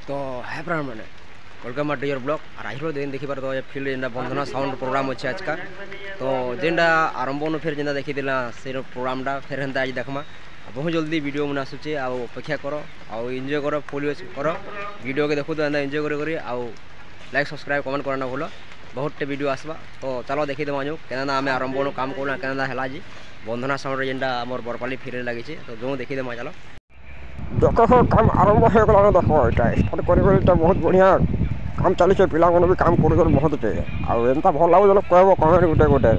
तो है प्राण मैंने वेलकम टू योर ब्लॉग और आज दिन देखी पार तो फील्ड जेनटा बंधना साउंड प्रोग्राम अच्छे आज का तो जेनटा आरंभ न फिर जेनटा देखी से प्रोग्रामटा फिर हेन्ता आज देखमा बहुत जल्दी वीडियो मन आसूचे अपेक्षा कर आउ एंजॉय कर फुल कर वीडियो के देखो तो एंता एंजॉय करी आउ लाइक सब्सक्राइब कमेंट करना भूल बहुत वीडियो आसवा तो चलो देखी देमा जो केना आम आरंभ काम करना केना है जी बंधना साउंड जेनटा आम बरपाली फिर लगी तो जो देखी देमा चलो देख काम आरंभ हो गला देख यहाँ स्टार्ट कर बहुत बढ़िया काम चली पिला भी काम कर बहुत आंता भल लगे कह कमेंट गोटे गोटे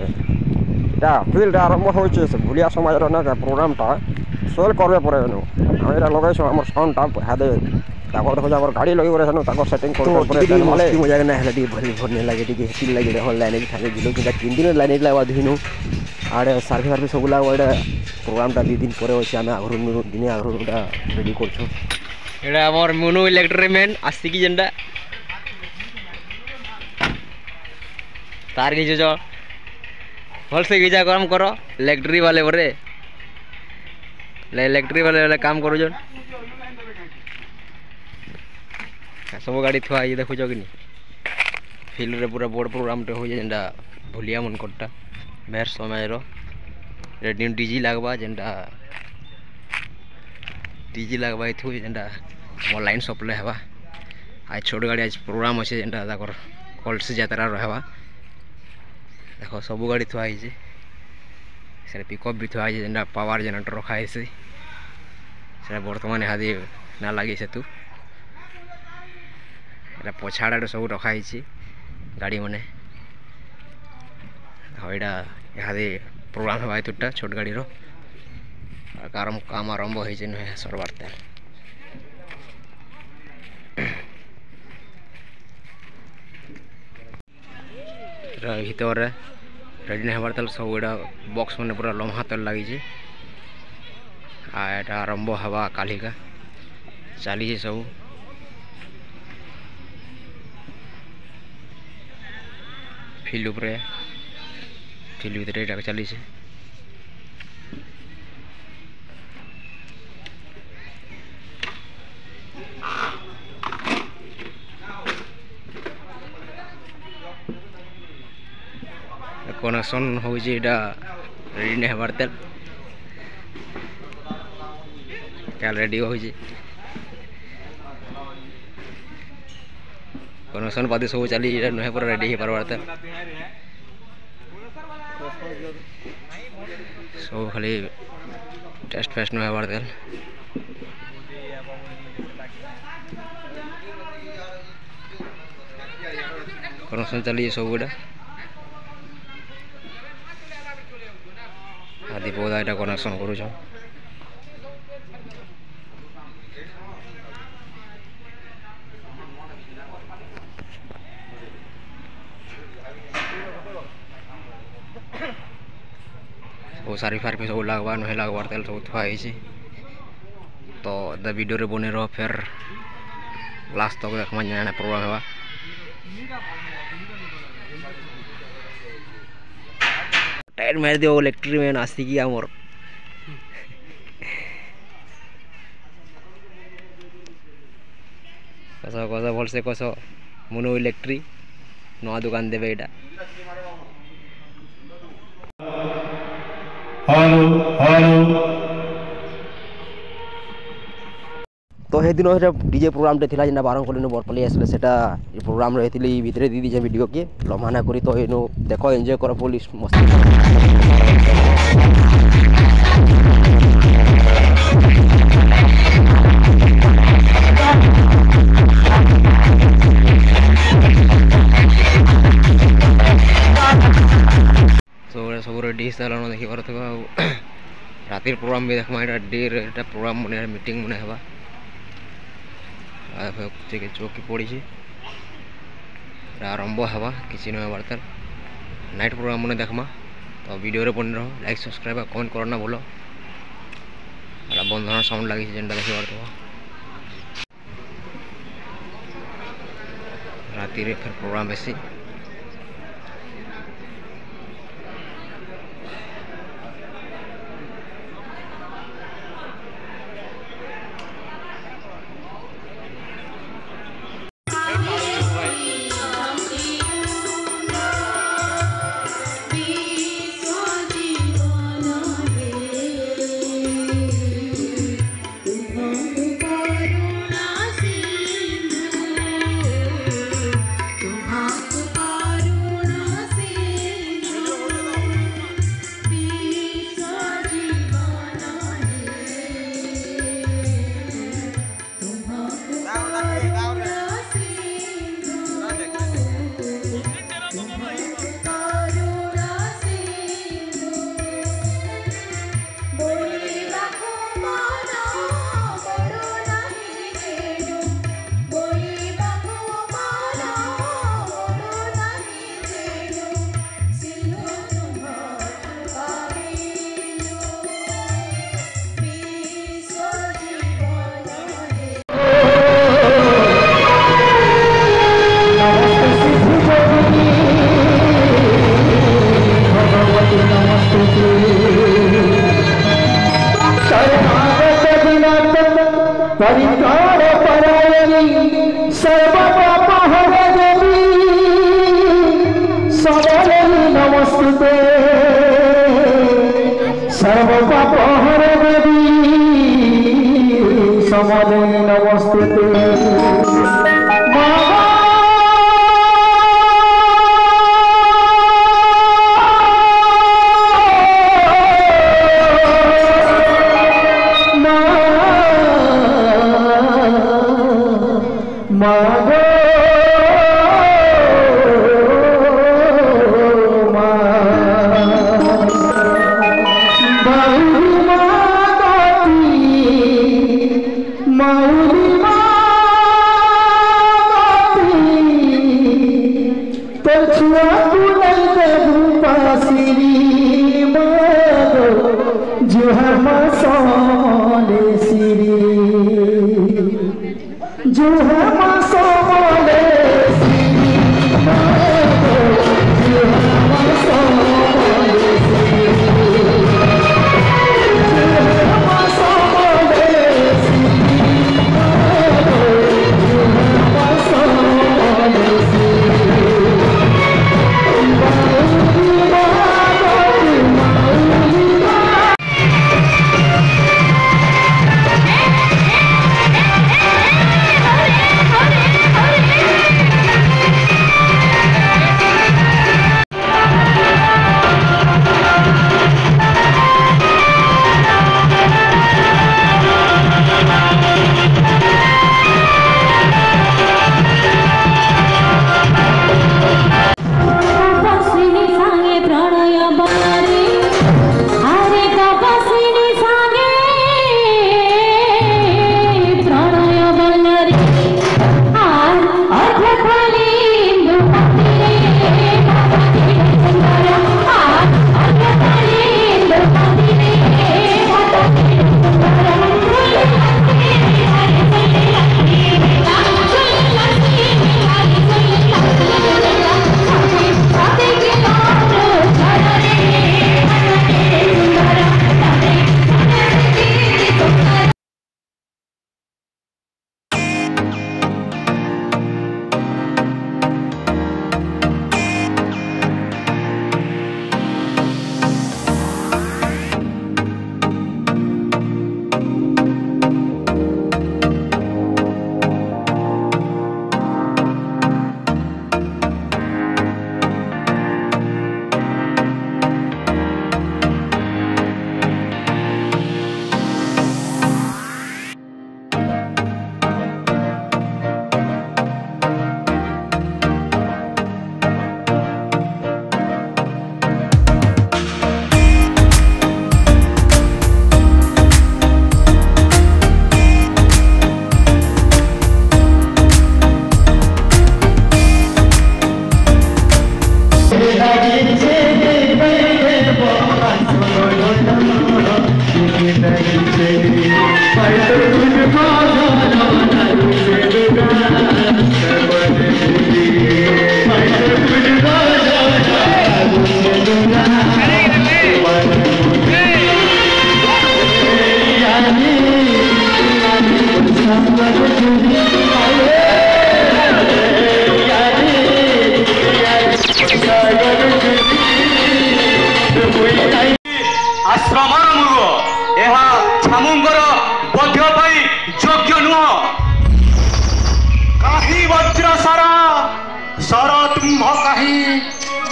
यहाँ फिल्ड आरंभ हो भूलिया समाज ना प्रोग्रामटा सेल करवे पड़े आम लगे आम साउंडटा हादे गाड़ी लगे सेटिंग मजा ना भरी भरने लगे लगे लाइन थाने कि 3 दिन लाइन लगा धुनु आड़े सार्भे सार्भे सब लगे प्रोग्रामटा 2 दिन पर अच्छे आम आगर दिन आगर रेडी कर मुनु इलेक्ट्रिक मैन आसिकी जेनटा तार घिच भल से घिचा काम कर इलेक्ट्रिक वाले बरे इलेक्ट्रिक वाले काम कर सब गाड़ी थुआ देखुच कि फिल्ड रे पूरा बड़ प्रोग्राम टे हो जेनटा भूलिया मन करटा मेहर समय रेडियो डीजी लगवा जेनटा डीजी लगवा थु जेनटा ऑनलाइन सप्लाई हवा आज छोट गाड़ी आज प्रोग्राम अच्छे जेनटा ताकर कलसी यात्रा रहवा देखो सब गाड़ी थुआ से पिकअप भी थुआ जेनटा पावर जनरेटर रखा है से बर्तमान इहादी ना लगे से तू पछाड़ा सब रखा है गाड़ी मैंने यहाँ इहादे प्रोग्राम है तुटा छोट गाड़ी काम आरंभ हो सरबार भर रेडी नहीं हबार तेल सब एटा बॉक्स मैंने पूरा लम्हा तेल लगी आरंभ हवा काली का चली सब फिल्ड उपरे फिल्ड भीतर यहाँ चली कनेक्शन हो रेडी नहीं हबार तेल क्या रेडी हो कनेक्शन पाती सब चली नुहे पूरा रेडी हो पार्बार तेल सब खाली टेस्ट फेस्ट नुहे हबार तेल कनेक्शन चली सब गुड़ा आदि पौधा यहाँ कनेक्शन करूँ सब सारी फार्फी सब लगवा नुहे लगवार तेल सब थुआ तो वीडियो रे बने रहो फिर लास्ट तक देखमा जाना प्रोग्राम है टायर मार दियो इलेक्ट्रिक मैन आसिकी आमर कस कस भल से कस मुनु इलेक्ट्रिक नवा दुकान देवे एटा तो हे दिन डीजे प्रोग्राम टे थिला जेना बारंग कोलिनो बरपली आसले सेटा ई प्रोग्राम रहितली भितरे दी दीजे वीडियो के लम्हाना करी तो एनो देखो एंजॉय करो पुलिस मस्ती सब रेडी सालानो देखि पारथ रातिर प्रोग्राम भी देखमा एटा प्रोग्राम मने मीटिंग मने हवा चौकी पड़ी आरंभ हवा किसी न बार्तार नाइट प्रोग्राम मैंने देखमा तो वीडियो रे बन रहो लाइक सब्सक्राइब कमेंट करना बोलो बंधना साउंड लगी जेनटा देखी पारथो राति रे फिर प्रोग्राम बेसी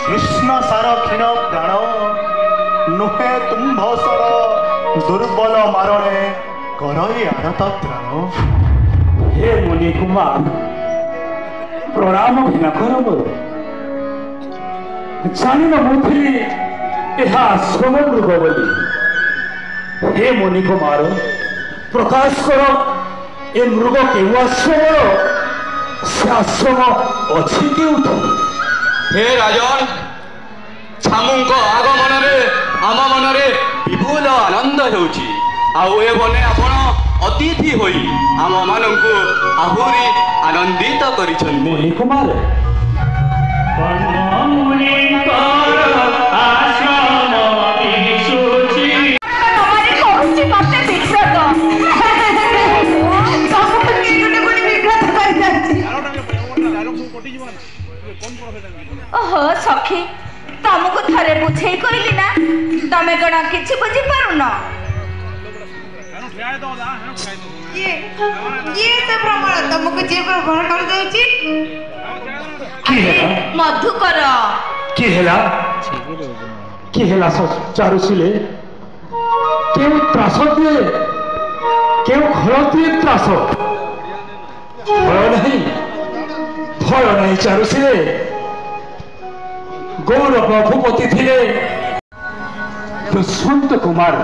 कृष्ण सार क्षीण प्राण नुहे तुम्भ सर दुर्बल मारणे करई आरत प्राण। हे मुनि कुमार प्रणाम भिनकर मोर जानी मुझे यह आश्रम मृग बोली। हे मुनि कुमार प्रकाश कर ए मृग के आश्रम से आश्रम अच्छी केउठ। हे राजन छामुंक आगमन आम मन विपुल आनंद होउछि। आउ ए बने आपण अतिथि होई आम मानंकु आहुरी आनंदित करिछन। मुनि कुमार ओहो सखी तुमको थरे बुझे कहली ना तमें कण किसी बुझी पारुन। ये सब प्रमाण तुमको जे व्यवहार कर जाउची मधुकर কি হেলা চারুশীলে কেউ ত্রাস দিয়ে কেউ ঘর দিয়ে ত্রাস ভয় নাই চারুশীলে গৌরব ভূপতি ଥିଲେ দুষ্মন্ত কুমার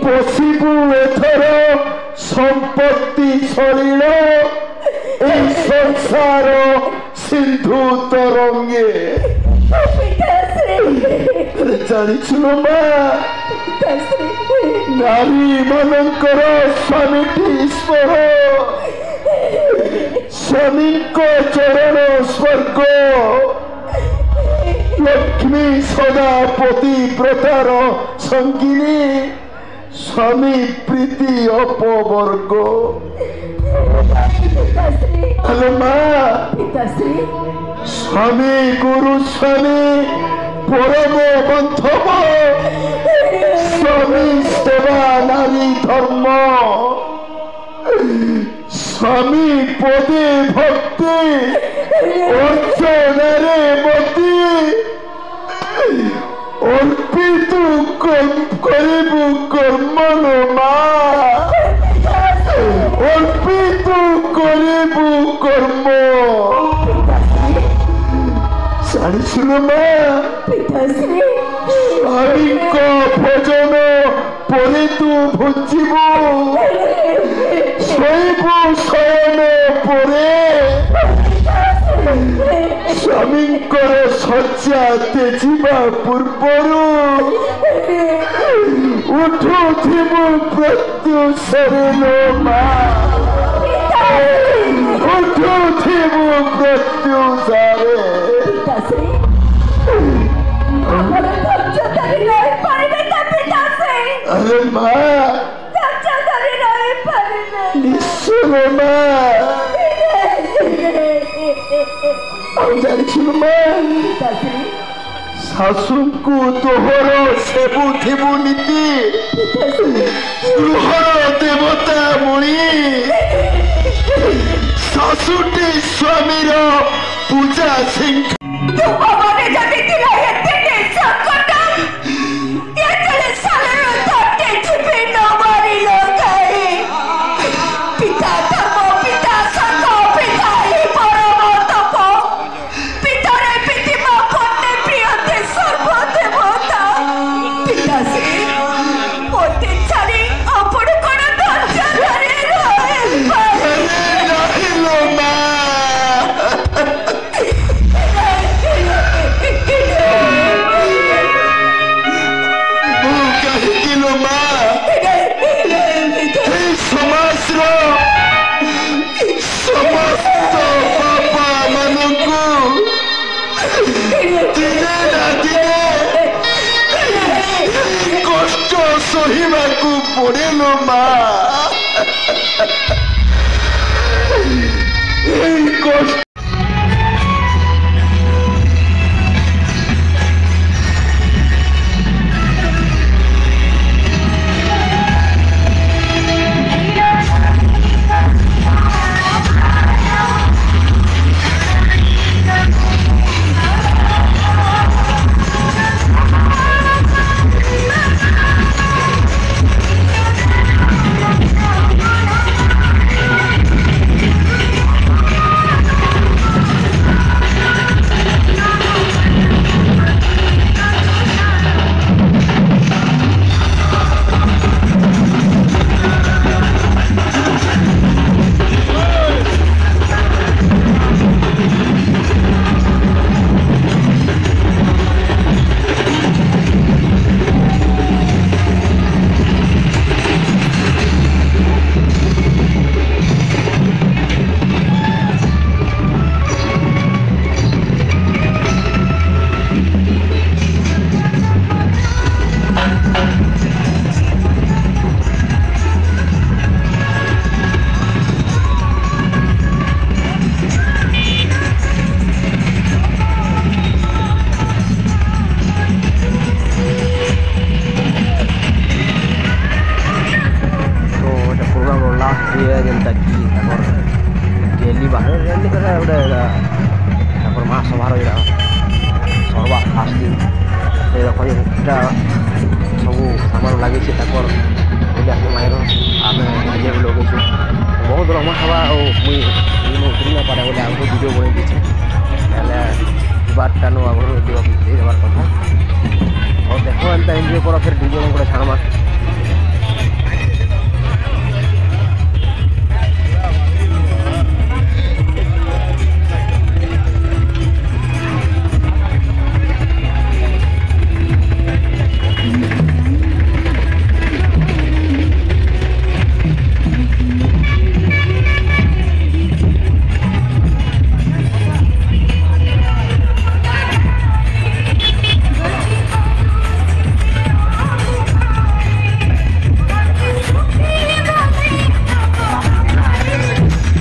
পশিবু এথর সম্পত্তি ছড়িল এই সংসার সিন্ধু তরঙ্গে জানিছিল মা নারী ମାନଙ୍କର ସ୍ୱାମୀଟି ଈଶ୍ୱର ସ୍ୱାମୀଙ୍କ ଚରଣ ସ୍ୱର୍ଗ ଲକ୍ଷ୍ମୀ ସଦା ପତିବ୍ରତାର ସଙ୍ଗିନୀ ସ୍ୱାମୀ ପ୍ରୀତି ଅପବର୍ଗ ହ୍ୟାଲୋ ମା ସ୍ୱାମୀ ଗୁରୁ ସ୍ୱାମୀ ପରମ ବନ୍ଧବ ସ୍ୱାମୀ ସେବା ନାରୀ ଧର୍ମ স্বামী পদে ভক্তি অর্চনারে মতি অর্পিত করিবু কর্মণ মা অর্পিত করিবু কর্ম জানিছিল মা স্বামীଙ୍କ ভোজন পরে তু ভুজিবু শৈবু শয়ন পরে স্বামীଙ୍କର ଶଯ୍ୟା ତେଜିବା ପୂର୍ବରୁ ଉଠୁଥିବୁ ପ୍ରତ୍ୟୁଷରେ ଲୋ ମା ଉଠୁଥିବୁ ପ୍ରତ୍ୟୁଷରେ अरे माँ निश्चय माँ शाशु को तोहर सेबु थिबु नीति गृहर देवता मुनि शाशुटी स्वामीर पूजा सिंह ସହିବାକୁ ପଡ଼ିଲ ମା ଏଇ କଷ୍ଟ এই দেখো এটা ସବୁ ସାମାନ ଲାଗିଛି ତାଙ୍କର ପୂଜା ମାଇର ଆମେ ନିଜେ ବି ଲଗେଇଛୁ ବହୁତ ରମା ହେବା ଆଉ ମୁଇଁ ଉତରି ନା ପାରେ ବୋଲି ଆମକୁ ଭିଡ଼ିଓ ବନେଇ ଦେଇଛେ ହେଲେ ଯିବାରଟା ନୁ ଆଗରୁ ଯିବାକୁ ଦେଇଦେବାର କଥା ଆଉ ଦେଖ ଏନ୍ତା ଏନ୍ଜୟ କର ଫେର୍ ଡିଜେ ଗୋଟେ ଛାଡ଼ମା